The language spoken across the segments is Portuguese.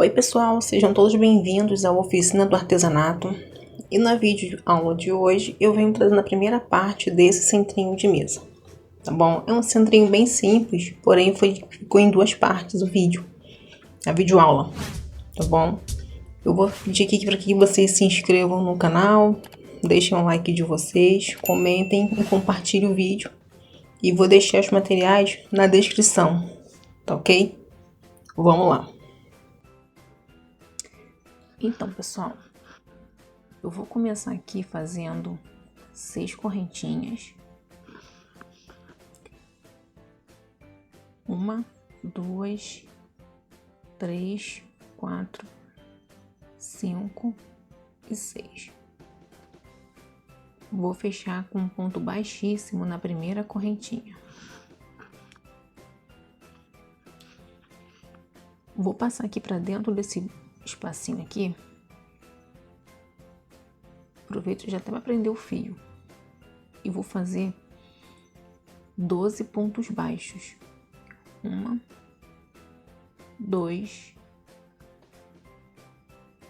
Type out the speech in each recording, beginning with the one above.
Oi pessoal, sejam todos bem-vindos à Oficina do Artesanato. E na vídeo aula de hoje eu venho trazendo a primeira parte desse centrinho de mesa, tá bom? É um centrinho bem simples, porém ficou em duas partes o vídeo, a videoaula, tá bom? Eu vou pedir aqui para que vocês se inscrevam no canal, deixem um like de vocês, comentem e compartilhem o vídeo. E vou deixar os materiais na descrição, tá ok? Vamos lá! Então, pessoal, eu vou começar aqui fazendo 6 correntinhas. 1, 2, 3, 4, 5 e 6. Vou fechar com um ponto baixíssimo na primeira correntinha. Vou passar aqui para dentro desse espacinho aqui. Aproveito já até para prender o fio. E vou fazer 12 pontos baixos. 1, 2,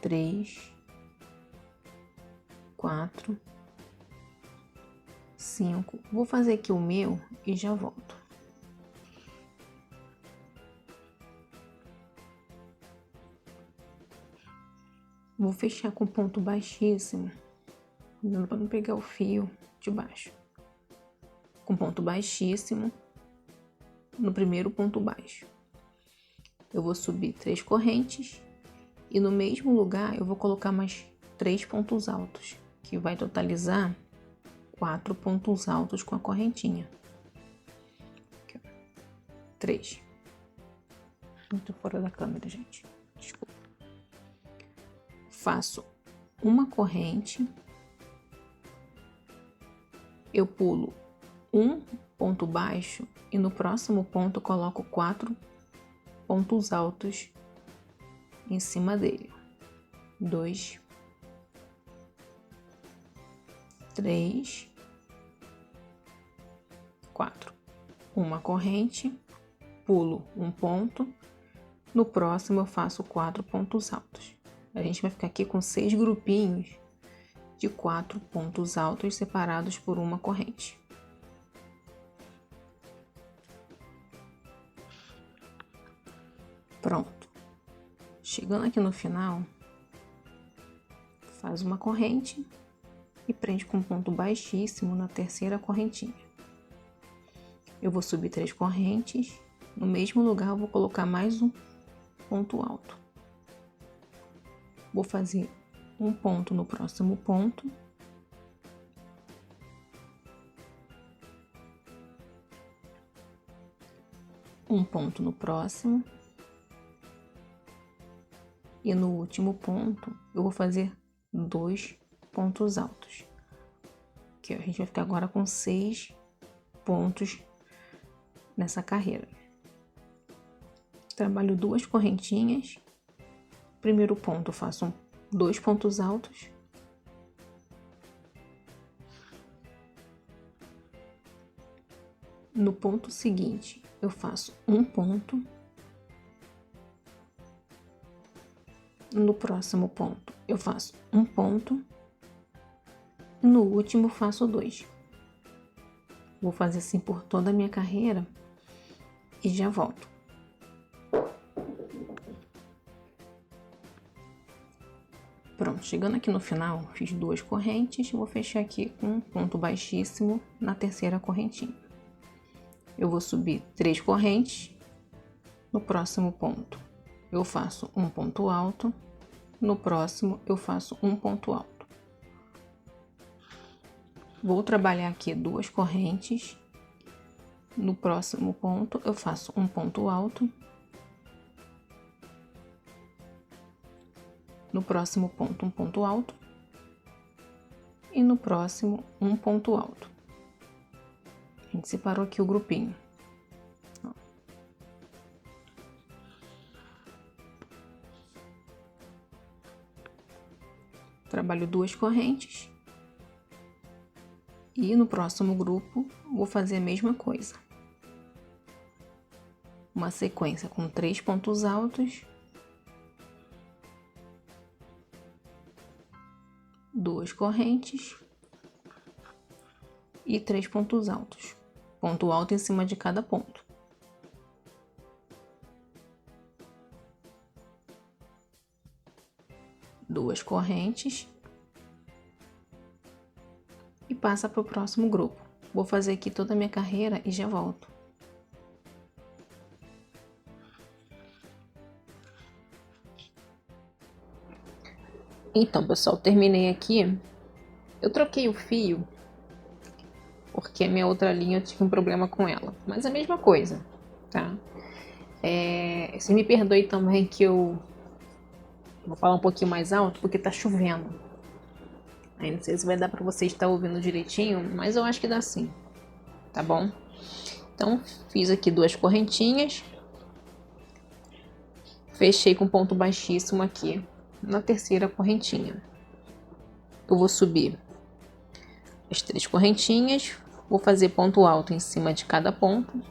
3, 4, 5. Vou fazer aqui o meu e já volto. Vou fechar com ponto baixíssimo, dando para não pegar o fio de baixo. Com ponto baixíssimo no primeiro ponto baixo. Eu vou subir 3 correntes e no mesmo lugar eu vou colocar mais 3 pontos altos, que vai totalizar 4 pontos altos com a correntinha. Aqui, 3. Muito fora da câmera, gente. Desculpa. Faço uma corrente, eu pulo um ponto baixo e no próximo ponto coloco 4 pontos altos em cima dele. 2, 3, 4. Uma corrente, pulo um ponto, no próximo eu faço 4 pontos altos. A gente vai ficar aqui com 6 grupinhos de 4 pontos altos separados por uma corrente. Pronto. Chegando aqui no final, faz uma corrente e prende com um ponto baixíssimo na terceira correntinha. Eu vou subir 3 correntes, no mesmo lugar eu vou colocar mais um ponto alto. Vou fazer um ponto no próximo ponto. Um ponto no próximo. E no último ponto, eu vou fazer 2 pontos altos. Aqui, ó, a gente vai ficar agora com 6 pontos nessa carreira. Trabalho 2 correntinhas. Primeiro ponto, eu faço 2 pontos altos. No ponto seguinte, eu faço um ponto. No próximo ponto, eu faço um ponto. E no último, faço 2. Vou fazer assim por toda a minha carreira e já volto. Pronto, chegando aqui no final, fiz 2 correntes, vou fechar aqui com um ponto baixíssimo na terceira correntinha. Eu vou subir 3 correntes, no próximo ponto eu faço um ponto alto, no próximo eu faço um ponto alto. Vou trabalhar aqui 2 correntes, no próximo ponto eu faço um ponto alto. No próximo ponto, um ponto alto. E no próximo, um ponto alto. A gente separou aqui o grupinho. Ó. Trabalho 2 correntes. E no próximo grupo, vou fazer a mesma coisa. Uma sequência com 3 pontos altos. 2 correntes e 3 pontos altos. Ponto alto em cima de cada ponto. Duas correntes e passa para o próximo grupo. Vou fazer aqui toda a minha carreira e já volto. Então, pessoal, terminei aqui. Eu troquei o fio porque a minha outra linha eu tive um problema com ela, mas a mesma coisa, tá? Você me perdoe também que eu vou falar um pouquinho mais alto porque tá chovendo. Aí não sei se vai dar para vocês estar ouvindo direitinho, mas eu acho que dá sim, tá bom? Então, fiz aqui 2 correntinhas, fechei com ponto baixíssimo aqui na terceira correntinha. Eu vou subir as 3 correntinhas, vou fazer ponto alto em cima de cada ponto.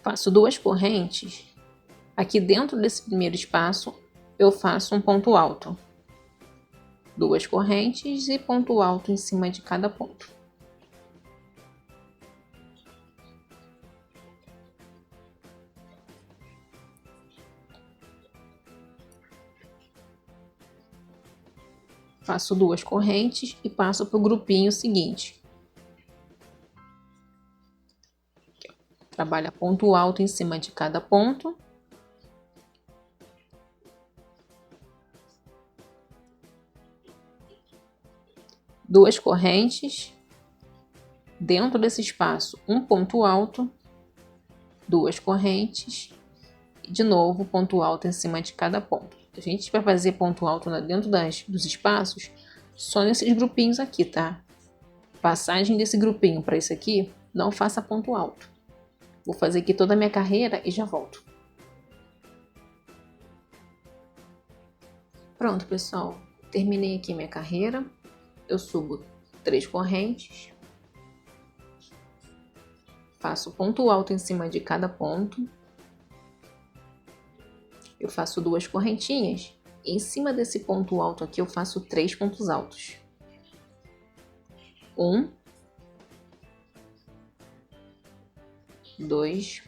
Faço 2 correntes. Aqui dentro desse primeiro espaço, eu faço um ponto alto. 2 correntes e ponto alto em cima de cada ponto. Faço 2 correntes e passo para o grupinho seguinte. Trabalha ponto alto em cima de cada ponto. Duas correntes. Dentro desse espaço, um ponto alto. 2 correntes. E de novo, ponto alto em cima de cada ponto. A gente vai fazer ponto alto dentro dos espaços só nesses grupinhos aqui, tá? Passagem desse grupinho para esse aqui, não faça ponto alto. Vou fazer aqui toda a minha carreira e já volto. Pronto, pessoal. Terminei aqui minha carreira. Eu subo 3 correntes. Faço ponto alto em cima de cada ponto. Eu faço 2 correntinhas. E em cima desse ponto alto aqui eu faço 3 pontos altos. 1, 2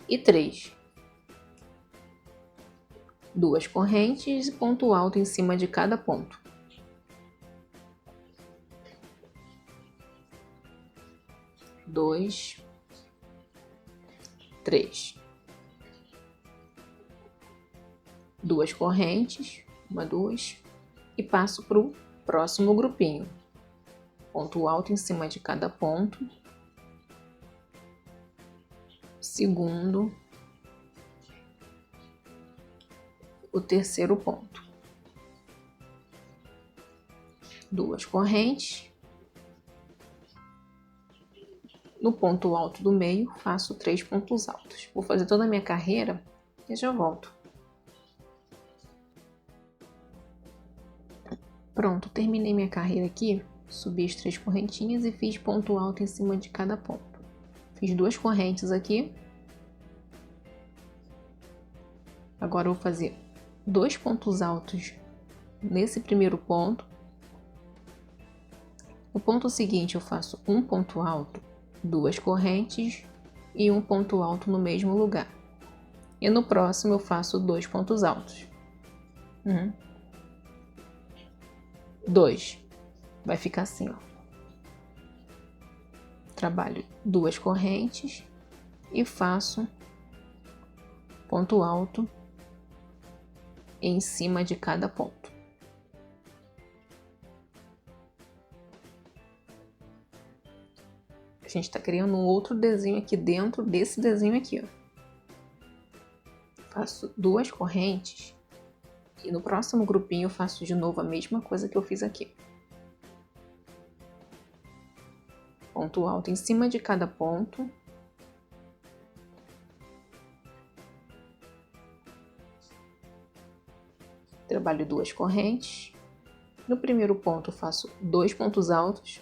e 3. 2 correntes e ponto alto em cima de cada ponto. Dois, 3. 2 correntes, 1, 2, e passo para o próximo grupinho. Ponto alto em cima de cada ponto. Segundo. O terceiro ponto. 2 correntes. No ponto alto do meio, faço 3 pontos altos. Vou fazer toda a minha carreira e já volto. Pronto, terminei minha carreira aqui. Subi as 3 correntinhas e fiz ponto alto em cima de cada ponto. Fiz 2 correntes aqui. Agora eu vou fazer 2 pontos altos nesse primeiro ponto. No ponto seguinte eu faço um ponto alto, 2 correntes e um ponto alto no mesmo lugar. E no próximo eu faço 2 pontos altos. 2. Vai ficar assim, ó. Trabalho 2 correntes e faço ponto alto em cima de cada ponto. A gente tá criando um outro desenho aqui dentro desse desenho aqui, ó. Faço 2 correntes e no próximo grupinho eu faço de novo a mesma coisa que eu fiz aqui. Ponto alto em cima de cada ponto. Trabalho 2 correntes No primeiro ponto eu faço 2 pontos altos.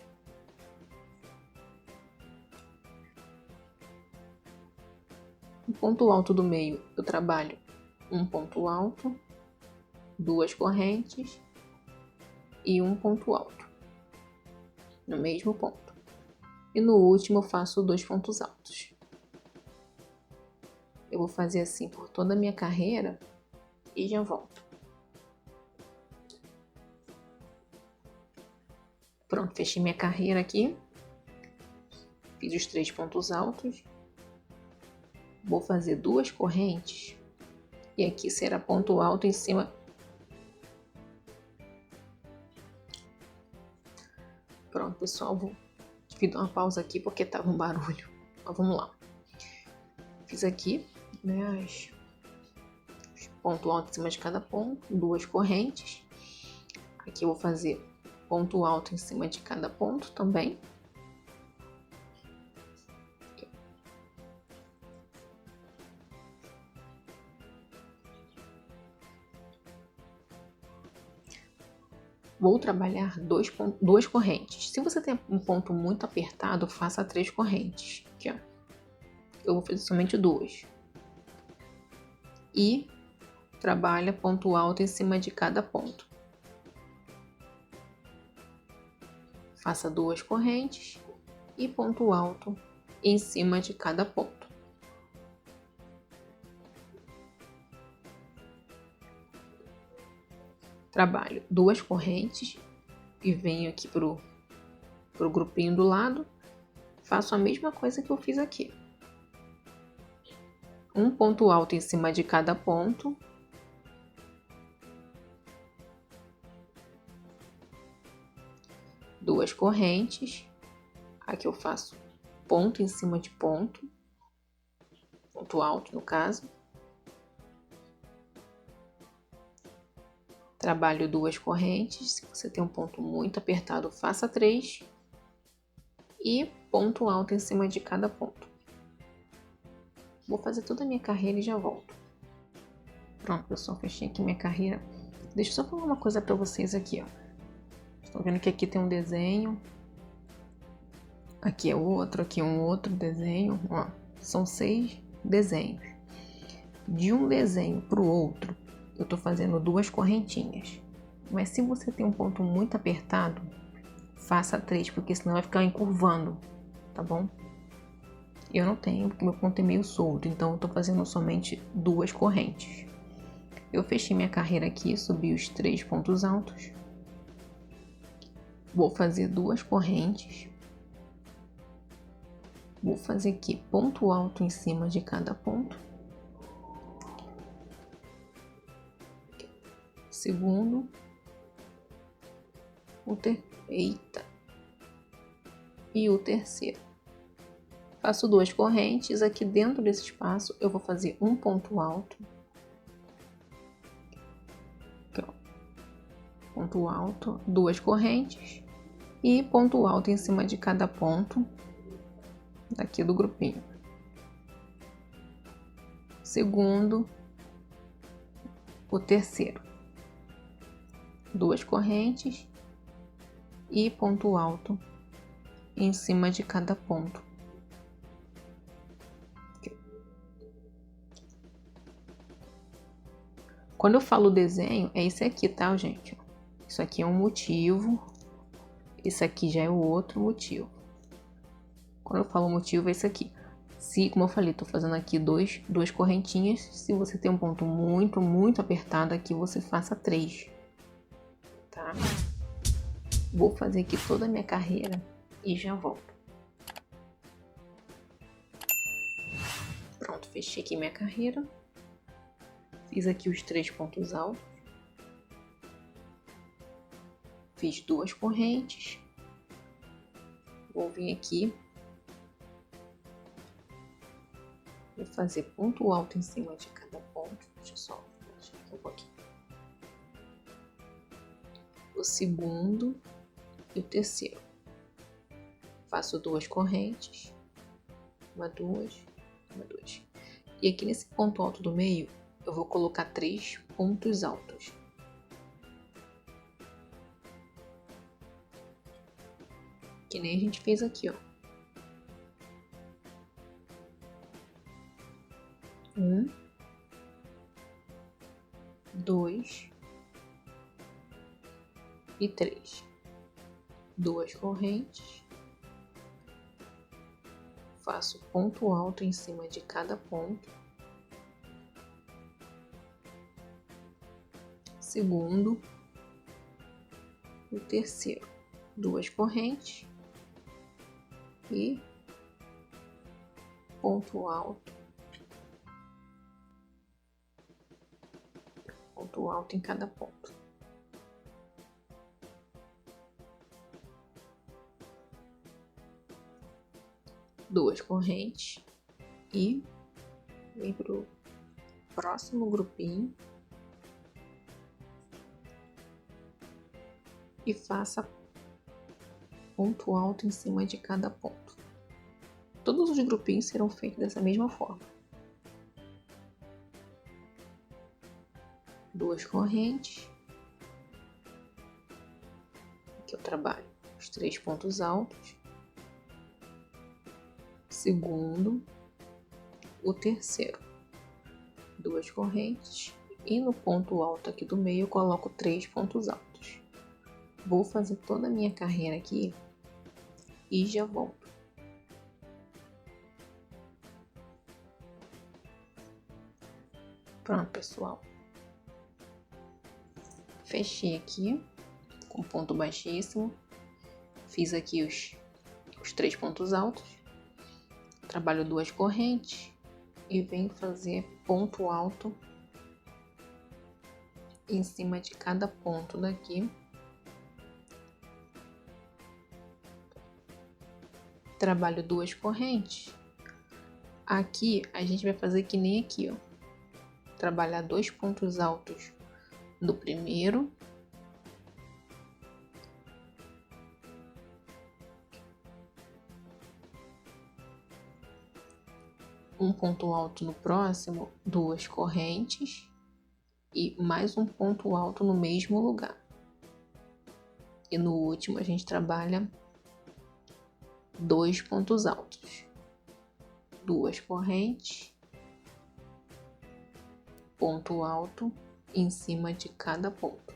No ponto alto do meio eu trabalho um ponto alto, 2 correntes e um ponto alto no mesmo ponto. E no último eu faço 2 pontos altos. Eu vou fazer assim por toda a minha carreira e já volto. Pronto, fechei minha carreira aqui. Fiz os 3 pontos altos. Vou fazer 2 correntes. E aqui será ponto alto em cima. Pronto, pessoal, vou dar uma pausa aqui porque tava um barulho. Mas vamos lá. Fiz aqui, né, os ponto alto em cima de cada ponto, 2 correntes. Aqui eu vou fazer ponto alto em cima de cada ponto também. Vou trabalhar 2 correntes. Se você tem um ponto muito apertado, faça 3 correntes. Aqui, ó. Eu vou fazer somente 2. E trabalha ponto alto em cima de cada ponto. Faça 2 correntes e ponto alto em cima de cada ponto. Trabalho 2 correntes e venho aqui pro grupinho do lado. Faço a mesma coisa que eu fiz aqui. Um ponto alto em cima de cada ponto. Duas correntes. Aqui eu faço ponto em cima de ponto. Ponto alto, no caso. Trabalho 2 correntes. Se você tem um ponto muito apertado, faça 3. E ponto alto em cima de cada ponto. Vou fazer toda a minha carreira e já volto. Pronto, pessoal, fechei aqui minha carreira. Deixa eu só falar uma coisa pra vocês aqui, ó. Estão vendo que aqui tem um desenho. Aqui é outro, aqui é um outro desenho. Ó, são 6 desenhos. De um desenho pro outro, eu tô fazendo 2 correntinhas. Mas se você tem um ponto muito apertado, faça 3, porque senão vai ficar encurvando, tá bom? Eu não tenho, porque meu ponto é meio solto, então eu tô fazendo somente 2 correntes. Eu fechei minha carreira aqui, subi os 3 pontos altos. Vou fazer 2 correntes. Vou fazer aqui ponto alto em cima de cada ponto. Segundo. Eita. E o terceiro. Faço 2 correntes. Aqui dentro desse espaço eu vou fazer um ponto alto. Aqui, ó. Ponto alto, 2 correntes. E ponto alto em cima de cada ponto daqui do grupinho. Segundo, o terceiro. 2 correntes e ponto alto em cima de cada ponto. Quando eu falo desenho, é esse aqui, tá, gente? Isso aqui é um motivo. Esse aqui já é o outro motivo. Quando eu falo motivo, é esse aqui. Se, como eu falei, tô fazendo aqui 2 correntinhas. Se você tem um ponto muito apertado aqui, você faça 3. Tá? Vou fazer aqui toda a minha carreira e já volto. Pronto, fechei aqui minha carreira. Fiz aqui os 3 pontos altos. Fiz 2 correntes. Vou vir aqui. Vou fazer ponto alto em cima de cada ponto. Deixa eu só deixar aqui um pouquinho. O segundo e o terceiro. Faço 2 correntes. Uma, 2, uma, 2. E aqui nesse ponto alto do meio, eu vou colocar 3 pontos altos. que nem a gente fez aqui, ó. 1, 2 e 3. 2 correntes. Faço ponto alto em cima de cada ponto. Segundo e terceiro. 2 correntes e ponto alto. Ponto alto em cada ponto. Duas correntes e vem pro próximo grupinho e faça ponto alto em cima de cada ponto. Todos os grupinhos serão feitos dessa mesma forma. Duas correntes. Aqui eu trabalho os 3 pontos altos. Segundo, o terceiro. 2 correntes e no ponto alto aqui do meio eu coloco 3 pontos altos. Vou fazer toda a minha carreira aqui e já volto. Pronto, pessoal. Fechei aqui com ponto baixíssimo. Fiz aqui os 3 pontos altos. Trabalho 2 correntes e venho fazer ponto alto em cima de cada ponto daqui. Trabalho 2 correntes. Aqui a gente vai fazer que nem aqui, ó. Trabalhar 2 pontos altos do primeiro. Um ponto alto no próximo, 2 correntes e mais um ponto alto no mesmo lugar. E no último a gente trabalha 2 pontos altos, 2 correntes, ponto alto em cima de cada ponto.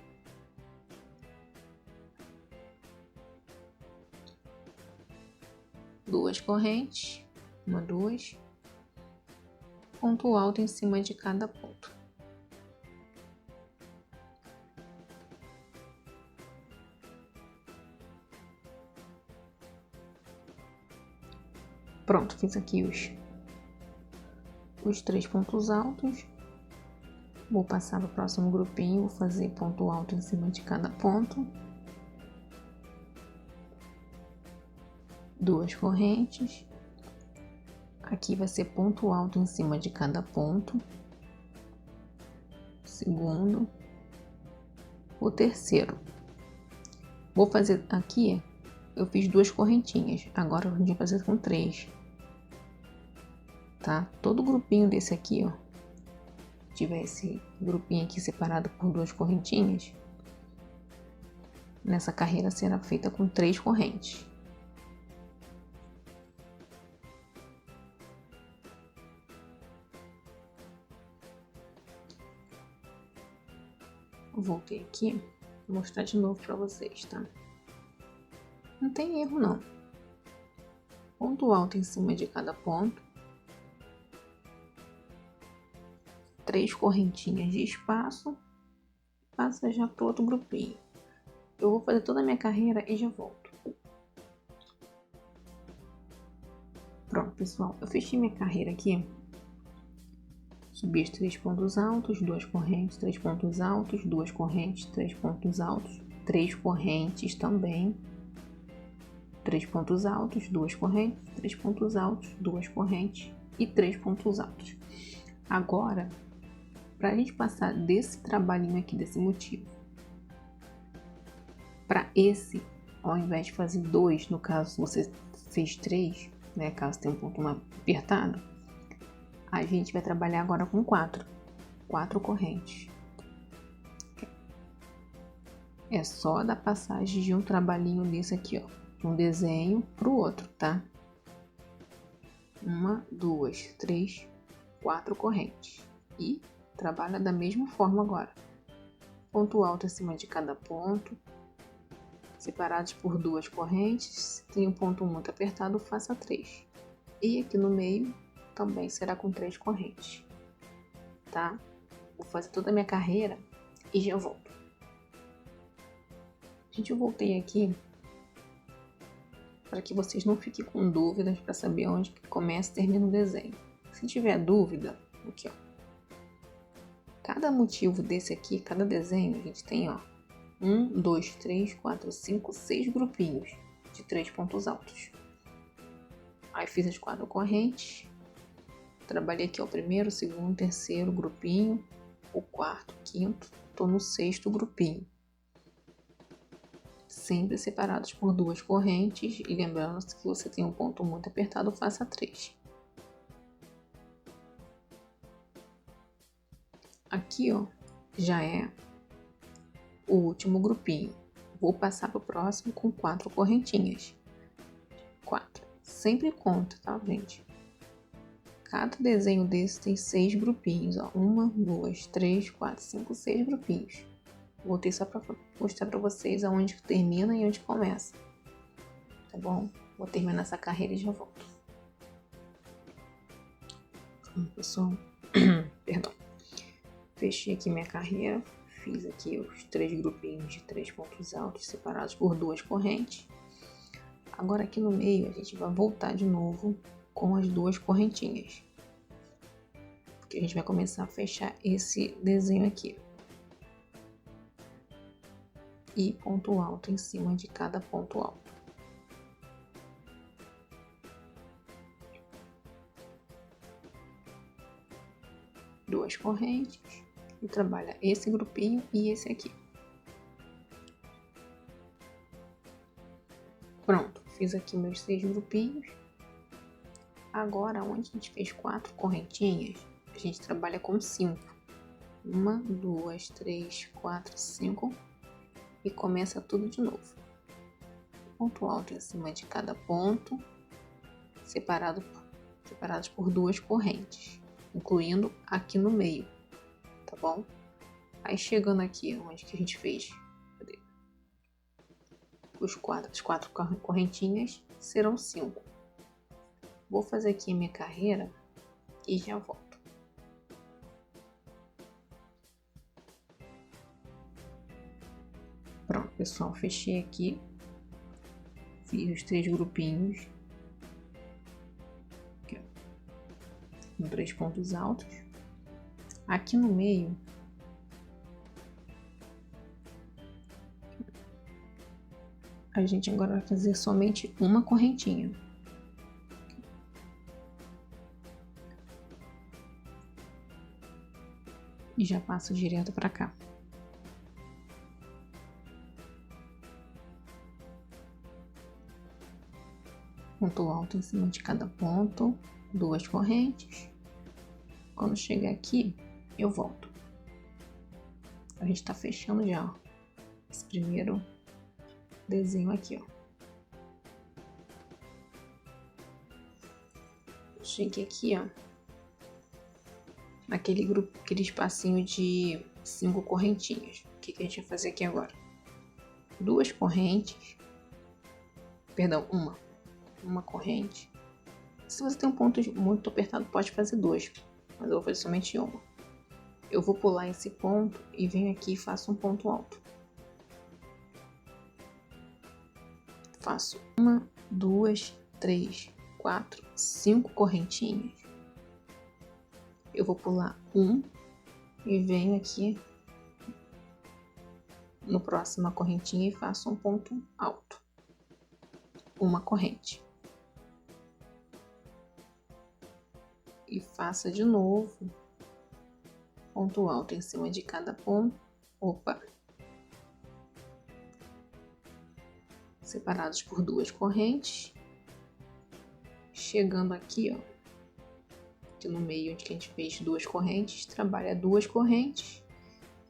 Duas correntes, 1, 2, ponto alto em cima de cada ponto. Pronto, fiz aqui os 3 pontos altos. Vou passar para o próximo grupinho, vou fazer ponto alto em cima de cada ponto. 2 correntes. Aqui vai ser ponto alto em cima de cada ponto. Segundo. O terceiro. Vou fazer aqui, eu fiz 2 correntinhas. Agora a gente vai fazer com 3. Tá? Todo grupinho desse aqui, ó. Tiver esse grupinho aqui separado por 2 correntinhas. Nessa carreira será feita com 3 correntes. Voltei aqui, vou mostrar de novo para vocês, tá? Não tem erro não. Ponto alto em cima de cada ponto. 3 correntinhas de espaço. Passa já para outro grupinho. Eu vou fazer toda a minha carreira e já volto. Pronto, pessoal. Eu fechei minha carreira aqui. Subi os 3 pontos altos, 2 correntes, 3 pontos altos, 2 correntes, 3 pontos altos, 3 correntes também, 3 pontos altos, 2 correntes, 3 pontos altos, 2 correntes e 3 pontos altos. Agora, para a gente passar desse trabalhinho aqui, desse motivo, para esse, ao invés de fazer 2, no caso você fez 3, né, caso tenha um ponto mais apertado, a gente vai trabalhar agora com 4 correntes. É só dar passagem de um trabalhinho desse aqui, ó. de um desenho para o outro, tá? 1, 2, 3, 4 correntes. E trabalha da mesma forma agora. Ponto alto acima de cada ponto, separados por 2 correntes. Se tem um ponto muito apertado, faça 3. E aqui no meio também será com 3 correntes, tá? Vou fazer toda a minha carreira e já volto. Gente, eu voltei aqui para que vocês não fiquem com dúvidas para saber onde que começa e termina o desenho. Se tiver dúvida, aqui ó, cada motivo desse aqui, cada desenho, a gente tem ó, 1, 2, 3, 4, 5, 6 grupinhos de 3 pontos altos. Aí fiz as 4 correntes, trabalhei aqui ó, o primeiro, segundo, terceiro grupinho, o quarto, quinto, tô no 6º grupinho. Sempre separados por 2 correntes, e lembrando que você tem um ponto muito apertado, faça 3. Aqui ó, já é o último grupinho. Vou passar para o próximo com 4 correntinhas. 4. Sempre conta, tá, gente? Cada desenho desse tem 6 grupinhos, ó. 1, 2, 3, 4, 5, 6 grupinhos. Voltei só para mostrar para vocês aonde que termina e onde começa. Tá bom? Vou terminar essa carreira e já volto. Pessoal, perdão. Fechei aqui minha carreira. Fiz aqui os 3 grupinhos de 3 pontos altos separados por 2 correntes. Agora aqui no meio a gente vai voltar de novo com as 2 correntinhas. Porque a gente vai começar a fechar esse desenho aqui. E ponto alto em cima de cada ponto alto. Duas correntes e trabalha esse grupinho e esse aqui. Pronto, fiz aqui meus 6 grupinhos. Agora, onde a gente fez 4 correntinhas, a gente trabalha com 5. 1, 2, 3, 4, 5. E começa tudo de novo. Ponto alto em cima de cada ponto, separados por 2 correntes, incluindo aqui no meio, tá bom? Aí chegando aqui, onde que a gente fez as 4 correntinhas, serão 5. Vou fazer aqui a minha carreira e já volto. Pronto, pessoal, fechei aqui, fiz os 3 grupinhos, aqui, ó, com 3 pontos altos. Aqui no meio, a gente agora vai fazer somente uma correntinha. E já passo direto para cá. Ponto alto em cima de cada ponto, 2 correntes. Quando chegar aqui, eu volto. A gente tá fechando já, ó, esse primeiro desenho aqui, ó. Cheguei aqui, ó, naquele grupo, aquele espacinho de 5 correntinhas. O que a gente vai fazer aqui agora? 2 correntes, perdão, uma corrente. Se você tem um ponto muito apertado, pode fazer 2, mas eu vou fazer somente uma. Eu vou pular esse ponto e venho aqui e faço um ponto alto. Faço 1, 2, 3, 4, 5 correntinhas. Eu vou pular 1 e venho aqui no próxima correntinha e faço um ponto alto. Uma corrente. E faça de novo ponto alto em cima de cada ponto. Opa! Separados por 2 correntes. Chegando aqui, ó, aqui no meio onde a gente fez 2 correntes, trabalha 2 correntes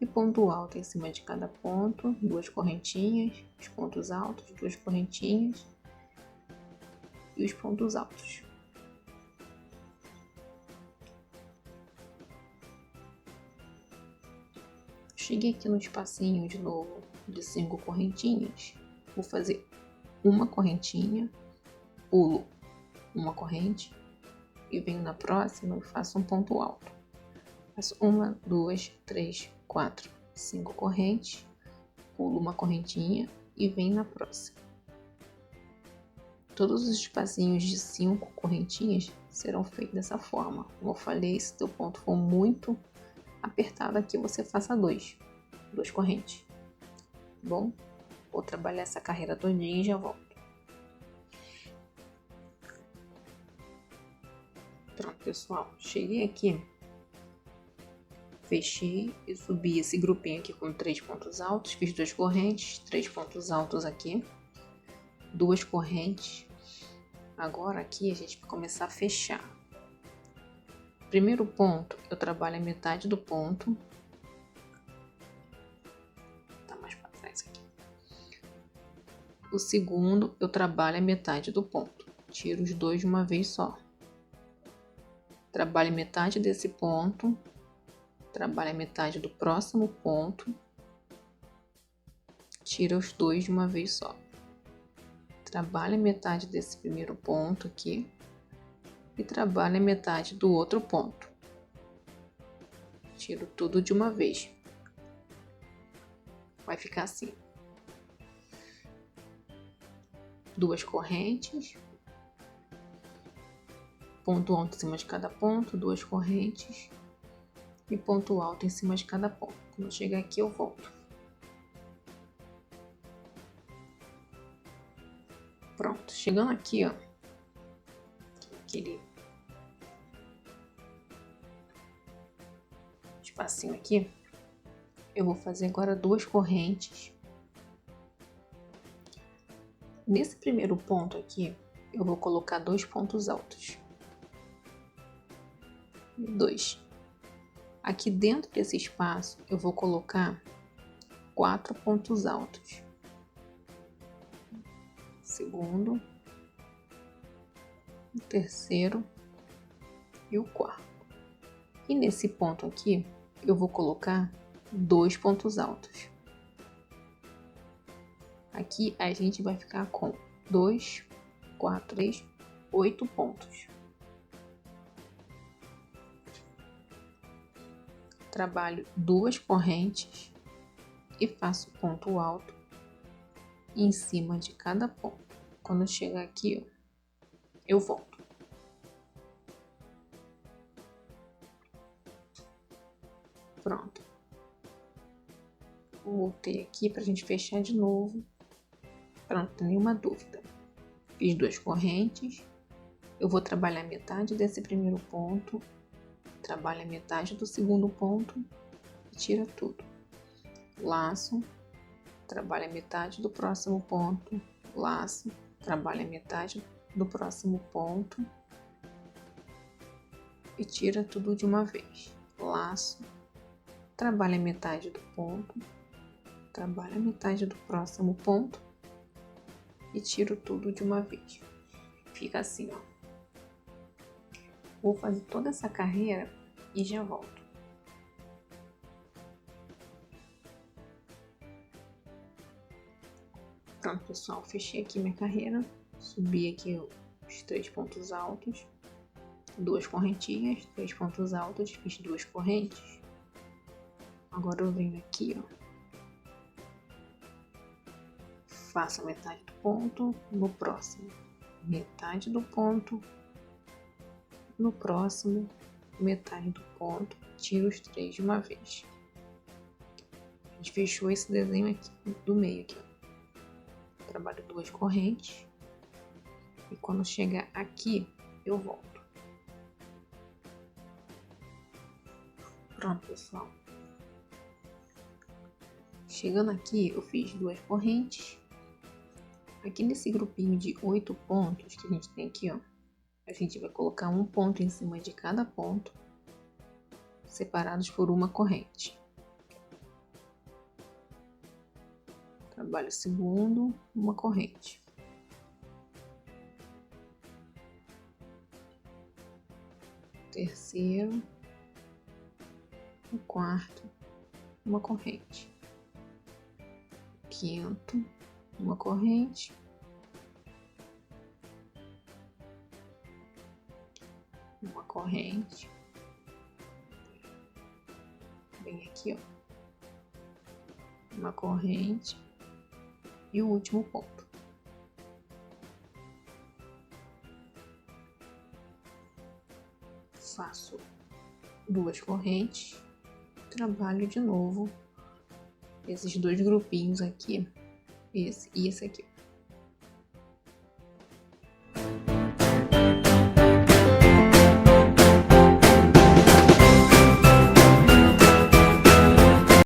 e ponto alto em cima de cada ponto, 2 correntinhas, os pontos altos, 2 correntinhas, e os pontos altos. Cheguei aqui no espacinho de novo de 5 correntinhas, vou fazer uma correntinha, pulo uma corrente e venho na próxima e faço um ponto alto. Faço 1, 2, 3, 4, 5 correntes, pulo uma correntinha e venho na próxima. Todos os espacinhos de 5 correntinhas serão feitos dessa forma. Como eu falei, se teu ponto for muito apertado aqui, você faça 2 correntes. Bom, vou trabalhar essa carreira todinha e já volto. Pronto, pessoal, cheguei aqui, fechei e subi esse grupinho aqui com 3 pontos altos, fiz 2 correntes, 3 pontos altos aqui, 2 correntes. Agora aqui a gente vai começar a fechar. Primeiro ponto, eu trabalho a metade do ponto. Tá mais para trás aqui. O segundo, eu trabalho a metade do ponto. Tiro os dois de uma vez só. Trabalho metade desse ponto. Trabalho a metade do próximo ponto. Tiro os dois de uma vez só. Trabalho a metade desse primeiro ponto aqui e trabalho a metade do outro ponto. Tiro tudo de uma vez. Vai ficar assim. 2 correntes, ponto alto em cima de cada ponto, 2 correntes e ponto alto em cima de cada ponto. Quando eu chegar aqui, eu volto. Pronto, chegando aqui, ó, aquele espacinho aqui, eu vou fazer agora 2 correntes. Nesse primeiro ponto aqui, eu vou colocar 2 pontos altos. 2. Aqui dentro desse espaço, eu vou colocar 4 pontos altos. Segundo, o terceiro e o quarto. E nesse ponto aqui, eu vou colocar 2 pontos altos. Aqui a gente vai ficar com 2, 4, 3, 8 pontos. Trabalho 2 correntes e faço ponto alto em cima de cada ponto. Quando eu chegar aqui, ó, eu volto. Pronto. Voltei aqui pra gente fechar de novo. Pra não ter nenhuma dúvida. Fiz 2 correntes. Eu vou trabalhar metade desse primeiro ponto. Trabalho a metade do segundo ponto e tira tudo. Laço, trabalho a metade do próximo ponto, laço, trabalho a metade do próximo ponto e tira tudo de uma vez. Laço, trabalho a metade do ponto, trabalho a metade do próximo ponto e tiro tudo de uma vez. Fica assim, ó. Vou fazer toda essa carreira e já volto. Pronto, pessoal, fechei aqui minha carreira, subi aqui os 3 pontos altos, 2 correntinhas, 3 pontos altos, fiz 2 correntes. Agora eu venho aqui, ó, faço a metade do ponto, no próximo, metade do ponto, no próximo, metade do ponto, tiro os 3 de uma vez. A gente fechou esse desenho aqui do meio aqui, ó. Trabalho 2 correntes e quando chegar aqui eu volto. Pronto, pessoal. Chegando aqui eu fiz 2 correntes. Aqui nesse grupinho de 8 pontos que a gente tem aqui, ó, a gente vai colocar um ponto em cima de cada ponto, separados por uma corrente. Trabalho o segundo, uma corrente. terceiro, o quarto, uma corrente, quinto, uma corrente, uma corrente, bem aqui, ó, uma corrente e o último ponto. Faço 2 correntes, trabalho de novo esses 2 grupinhos aqui, esse e esse aqui.